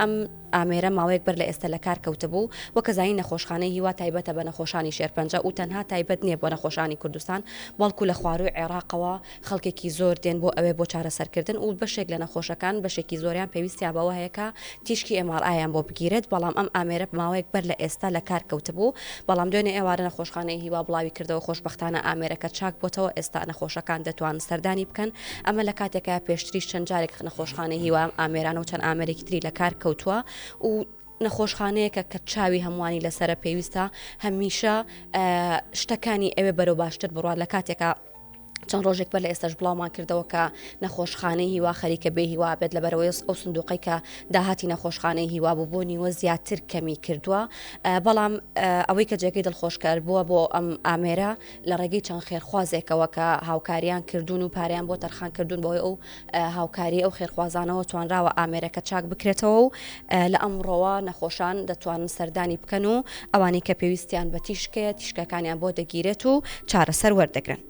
ئەم ئامێرە ماوەیەک بەر لە ئێستا لە کار کەوتبوو وە کەزانی نەخۆشخانەی هیوا تایبەتە بە نەخۆشانی شێرپەنجە و تەنها تایبەت نییە بۆ نەخۆشانی کوردستان بەڵکو لە خواروی عێراقەوە خەڵکێکی زۆر دێن بۆ ئەوێ بۆ چارەسەرکردن و بەشێک لە نەخۆشەکان بەشێکی زۆریان پێویستیان بەوە هەیەکە تیشکی MRI بۆ بگیرێت بەڵام ئەم ئامێرە ماوەیەک بەر لە ئێستا لە کار کەوتبوو بەڵام دوێنێ ئێوارە نەخۆشخانەی هیوا بڵاوی کردەوە خۆشبەختانە ئامێرەکە چاک بۆتەوە ئێستا نەخۆشەکان دەتوانن سەردانی بکەن ئەمە لە کاتێکە پێشتریش چەند جارێک نەخۆشخانەی هیوا ئامێرانە و چەند ئامێرێکی تری لە کار کەوتووە و نەخۆشخانەیەکە کە چاوی هەمووانی لەسرە پێویستە هەمیشە شتەکانی ئەوێ بەرەو باشتر بڕوات لە کاتێکە چەند ڕۆژێک بەر لە ئێستاش بڵاومان کردەوە کە نەخۆشخانەی هیوا خەریکە بێ هیوا بێت لەبەرەوەی ئەو سندوقی کە داهاتی نەخۆشخانەی هیوا بوو بۆ نیوە زیاتر کەمی کردووە بەڵام ئەوەی کە جێگەی دڵخۆشکار بووە بۆ ئەم ئامێرە لە ڕێگەی چەند خێرخوازێکەوە کە هاوکاریان کردوون و پاریان بۆ تەرخان کردوون بۆی ئەو هاوکاری ئەو خێرخوازانەوە توانراوە ئامێرەکە چاک بکرێتەوە و لە ئەمڕۆوە نەخۆشان دەتوانن سەردانی بکەن و ئەوانەی کە پێویستیان بە تیشکەیە تیشکەکانیان بۆ دەگیرێت و چارەسەر وەردەگرن.